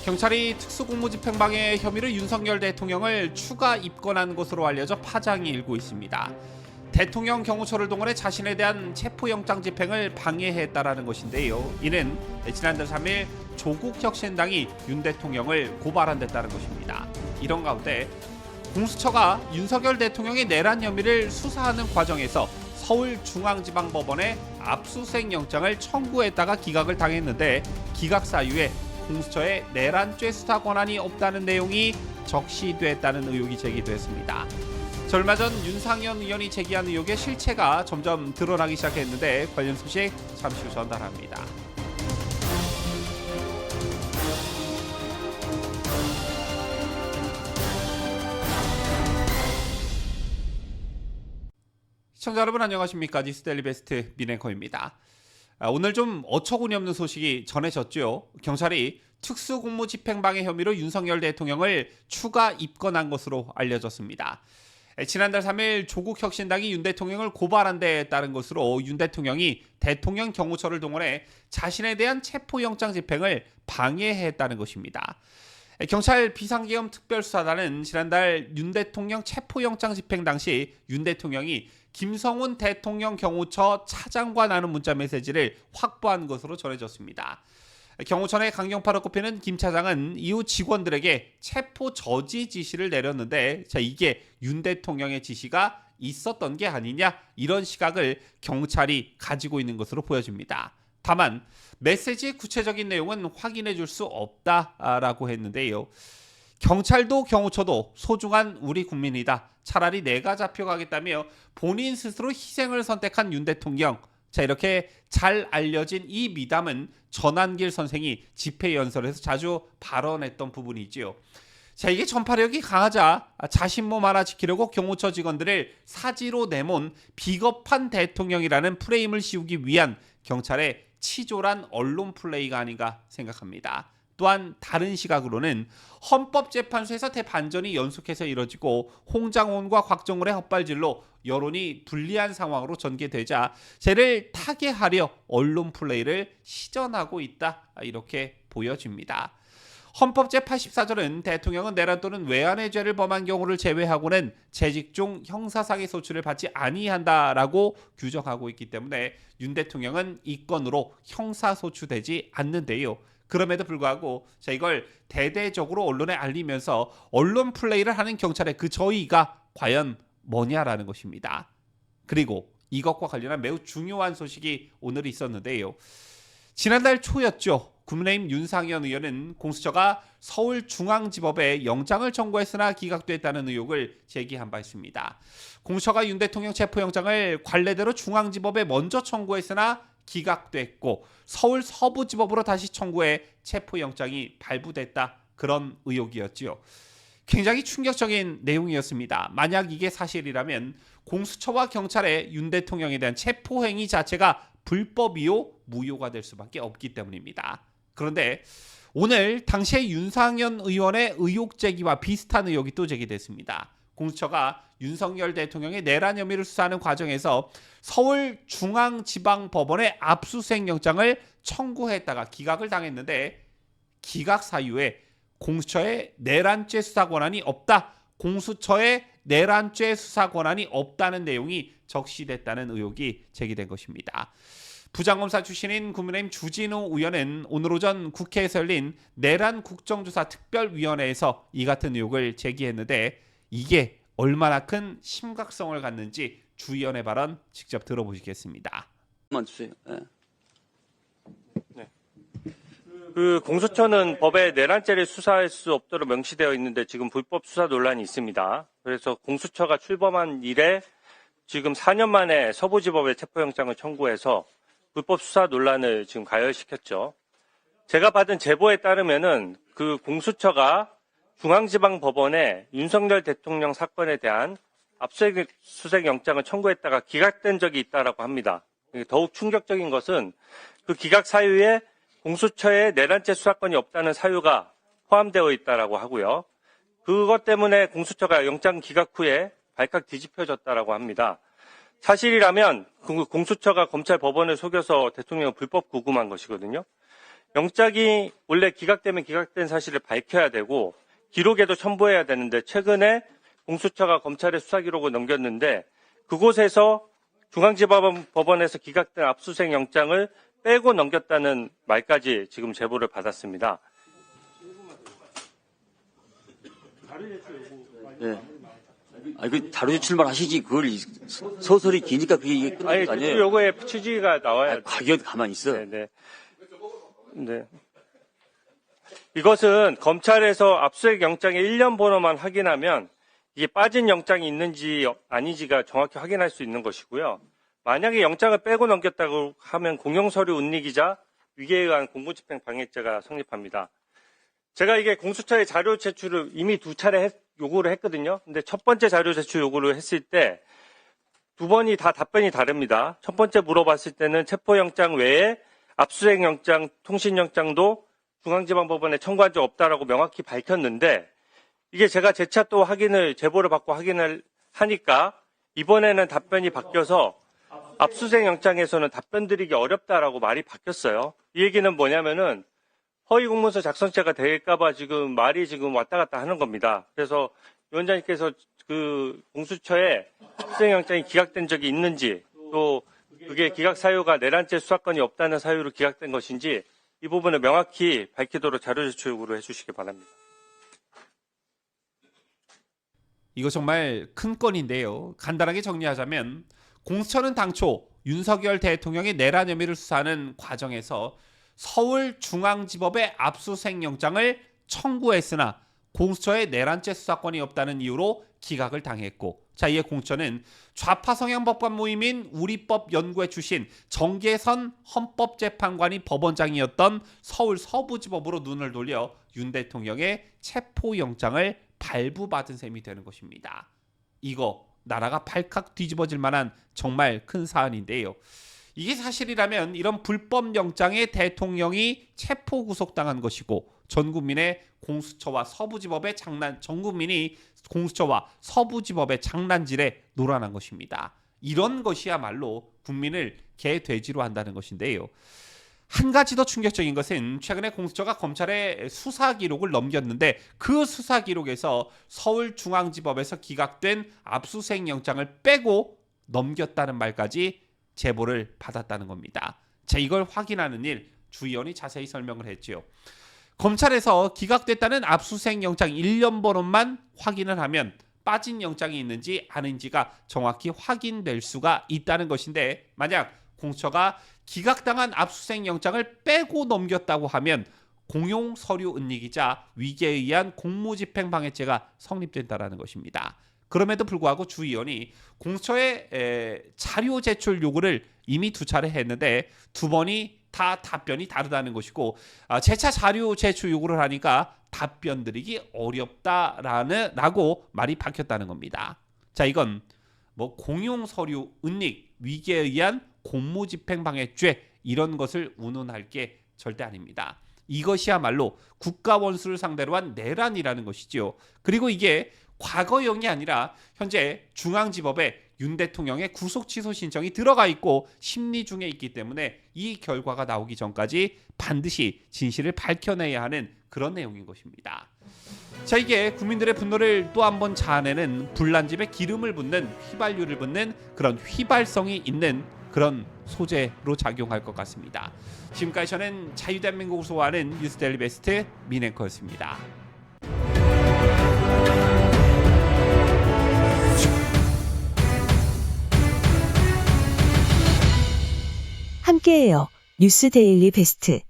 경찰이 특수공무집행방해 혐의로 윤석열 대통령을 추가 입건한 것으로 알려져 파장이 일고 있습니다. 대통령 경호처를 동원해 자신에 대한 체포영장 집행을 방해했다라는 것인데요. 이는 지난달 3일 조국혁신당이 윤 대통령을 고발한 데 따른 것입니다. 이런 가운데 공수처가 윤석열 대통령의 내란 혐의를 수사하는 과정에서 서울중앙지방법원에 압수수색 영장을 청구했다가 기각을 당했는데, 기각 사유에 공수처에 내란죄 수사 권한이 없다는 내용이 적시됐다는 의혹이 제기됐습니다. 얼마 전 윤상현 의원이 제기한 의혹의 실체가 점점 드러나기 시작했는데, 관련 소식 잠시 후 전달합니다. 시청자 여러분 안녕하십니까? 뉴스데일리 베스트 민앵커입니다. 오늘 좀 어처구니 없는 소식이 전해졌죠. 경찰이 특수공무집행방해 혐의로 윤석열 대통령을 추가 입건한 것으로 알려졌습니다. 지난달 3일 조국혁신당이 윤 대통령을 고발한 데 따른 것으로 윤 대통령이 대통령 경호처를 동원해 자신에 대한 체포영장 집행을 방해했다는 것입니다. 경찰 비상계엄 특별수사단은 지난달 윤 대통령 체포영장 집행 당시 윤 대통령이 김성훈 대통령 경호처 차장과 나눈 문자 메시지를 확보한 것으로 전해졌습니다. 경호처 내 강경파로 꼽히는 김 차장은 이후 직원들에게 체포 저지 지시를 내렸는데, 이게 윤 대통령의 지시가 있었던 게 아니냐, 이런 시각을 경찰이 가지고 있는 것으로 보여집니다. 다만 메시지의 구체적인 내용은 확인해 줄 수 없다라고 했는데요. 경찰도 경호처도 소중한 우리 국민이다. 차라리 내가 잡혀가겠다며 본인 스스로 희생을 선택한 윤 대통령. 이렇게 잘 알려진 이 미담은 전한길 선생이 집회연설에서 자주 발언했던 부분이지요. 이게 전파력이 강하자 자신 몸 하나 지키려고 경호처 직원들을 사지로 내몬 비겁한 대통령이라는 프레임을 씌우기 위한 경찰의 치졸한 언론 플레이가 아닌가 생각합니다. 또한 다른 시각으로는 헌법재판소에서 대반전이 연속해서 이뤄지고 홍장원과 곽정훈의 헛발질로 여론이 불리한 상황으로 전개되자 쟤를 타개하려 언론 플레이를 시전하고 있다, 이렇게 보여집니다. 헌법 제84조는 대통령은 내란 또는 외환의 죄를 범한 경우를 제외하고는 재직 중 형사상의 소출을 받지 아니한다라고 규정하고 있기 때문에 윤 대통령은 이 건으로 형사소추되지 않는데요. 그럼에도 불구하고 이걸 대대적으로 언론에 알리면서 언론 플레이를 하는 경찰의 그 저의가 과연 뭐냐라는 것입니다. 그리고 이것과 관련한 매우 중요한 소식이 오늘 있었는데요. 지난달 초였죠. 국민의힘 윤상현 의원은 공수처가 서울중앙지법에 영장을 청구했으나 기각됐다는 의혹을 제기한 바 있습니다. 공수처가 윤 대통령 체포영장을 관례대로 중앙지법에 먼저 청구했으나 기각됐고 서울 서부지법으로 다시 청구해 체포영장이 발부됐다, 그런 의혹이었지요. 굉장히 충격적인 내용이었습니다. 만약 이게 사실이라면 공수처와 경찰의 윤 대통령에 대한 체포행위 자체가 불법이요 무효가 될 수밖에 없기 때문입니다. 그런데 오늘 당시에 윤상현 의원의 의혹 제기와 비슷한 의혹이 또 제기됐습니다. 공수처가 윤석열 대통령의 내란 혐의를 수사하는 과정에서 서울중앙지방법원에 압수수색 영장을 청구했다가 기각을 당했는데, 기각 사유에 공수처에 내란죄 수사 권한이 없다, 공수처에 내란죄 수사 권한이 없다는 내용이 적시됐다는 의혹이 제기된 것입니다. 부장검사 출신인 국민의힘 주진우 의원은 오늘 오전 국회에서 열린 내란 국정조사 특별위원회에서 이 같은 의혹을 제기했는데, 이게 얼마나 큰 심각성을 갖는지 주 의원의 발언 직접 들어보시겠습니다. 주세요. 네. 그 공수처는 법에 내란죄를 수사할 수 없도록 명시되어 있는데 지금 불법 수사 논란이 있습니다. 그래서 공수처가 출범한 이래 지금 4년 만에 서부지법에 체포영장을 청구해서 불법 수사 논란을 지금 가열시켰죠. 제가 받은 제보에 따르면은 그 공수처가 중앙지방법원에 윤석열 대통령 사건에 대한 압수수색 영장을 청구했다가 기각된 적이 있다라고 합니다. 더욱 충격적인 것은 그 기각 사유에 공수처에 내란죄 수사권이 없다는 사유가 포함되어 있다라고 하고요. 그것 때문에 공수처가 영장 기각 후에 발칵 뒤집혀졌다라고 합니다. 사실이라면 공수처가 검찰 법원을 속여서 대통령을 불법 구금한 것이거든요. 영장이 원래 기각되면 기각된 사실을 밝혀야 되고 기록에도 첨부해야 되는데 최근에 공수처가 검찰의 수사 기록을 넘겼는데 그곳에서 중앙지법원에서 기각된 압수수색 영장을 빼고 넘겼다는 말까지 지금 제보를 받았습니다. 네. 아니, 그 자료 제출만 하시지 그걸 서서히 기니까 그게 이게 끝날 아니, 거 제출 아니에요. 요구에 취지가 나와야 아니, 과연 가만히 있어. 네. 네. 이것은 검찰에서 압수수색 영장의 1년 번호만 확인하면 이게 빠진 영장이 있는지 아닌지가 정확히 확인할 수 있는 것이고요. 만약에 영장을 빼고 넘겼다고 하면 공용서류 은닉이자 위계에 의한 공무집행 방해죄가 성립합니다. 제가 이게 공수처의 자료 제출을 이미 2차례 요구를 했거든요. 근데 첫 번째 자료 제출 요구를 했을 때 두 번이 다 답변이 다릅니다. 첫 번째 물어봤을 때는 체포영장 외에 압수수색 영장, 통신영장도 중앙지방법원에 청구한 적 없다라고 명확히 밝혔는데 이게 제가 재차 또 제보를 받고 확인을 하니까 이번에는 답변이 바뀌어서 압수수색 영장에서는 답변 드리기 어렵다라고 말이 바뀌었어요. 이 얘기는 뭐냐면은 허위 공문서 작성죄가 될까봐 지금 말이 지금 왔다 갔다 하는 겁니다. 그래서 위원장님께서 그 공수처에 압수수색 영장이 기각된 적이 있는지 또 그게 기각 사유가 내란죄 수사권이 없다는 사유로 기각된 것인지 이 부분을 명확히 밝히도록 자료 제출 요구를 해주시기 바랍니다. 이거 정말 큰 건인데요. 간단하게 정리하자면 공수처는 당초 윤석열 대통령의 내란 혐의를 수사하는 과정에서 서울중앙지법에 압수수색 영장을 청구했으나 공수처에 내란죄 수사권이 없다는 이유로 기각을 당했고, 자, 이에 공수처는 좌파 성향 법관 모임인 우리법 연구회 출신 정계선 헌법재판관이 법원장이었던 서울 서부지법으로 눈을 돌려 윤 대통령의 체포영장을 발부받은 셈이 되는 것입니다. 이거 나라가 발칵 뒤집어질 만한 정말 큰 사안인데요. 이게 사실이라면 이런 불법 영장에 대통령이 체포 구속당한 것이고 전 국민의 공수처와 서부지법의 전 국민이 공수처와 서부지법의 장난질에 놀아난 것입니다. 이런 것이야말로 국민을 개돼지로 한다는 것인데요. 한 가지 더 충격적인 것은 최근에 공수처가 검찰의 수사 기록을 넘겼는데 그 수사 기록에서 서울중앙지법에서 기각된 압수수색 영장을 빼고 넘겼다는 말까지 제보를 받았다는 겁니다. 자, 이걸 확인하는 일 주 의원이 자세히 설명을 했죠. 검찰에서 기각됐다는 압수수색 영장 1년 번호만 확인을 하면 빠진 영장이 있는지 아닌지가 정확히 확인될 수가 있다는 것인데 만약 공수처가 기각당한 압수수색 영장을 빼고 넘겼다고 하면 공용 서류 은닉이자 위계에 의한 공무집행방해죄가 성립된다는 것입니다. 그럼에도 불구하고 주 의원이 공수처의 자료 제출 요구를 이미 2차례 했는데 2번이 다 답변이 다르다는 것이고 재차 자료 제출 요구를 하니까 답변 드리기 어렵다라고 말이 박혔다는 겁니다. 자, 이건 뭐 공용 서류 은닉, 위계에 의한 공무집행방해죄 이런 것을 운운할 게 절대 아닙니다. 이것이야말로 국가 원수를 상대로 한 내란이라는 것이죠. 그리고 이게 과거형이 아니라 현재 중앙지법에 윤 대통령의 구속 취소 신청이 들어가 있고 심리 중에 있기 때문에 이 결과가 나오기 전까지 반드시 진실을 밝혀내야 하는 그런 내용인 것입니다. 자, 이게 국민들의 분노를 또 한 번 자아내는 불난집에 기름을 붓는 휘발유를 붓는 그런 휘발성이 있는 그런 소재로 작용할 것 같습니다. 지금까지 저는 자유대한민국을 소화하는 뉴스데일리 베스트 민앵커였습니다. 함께해요. 뉴스 데일리 베스트.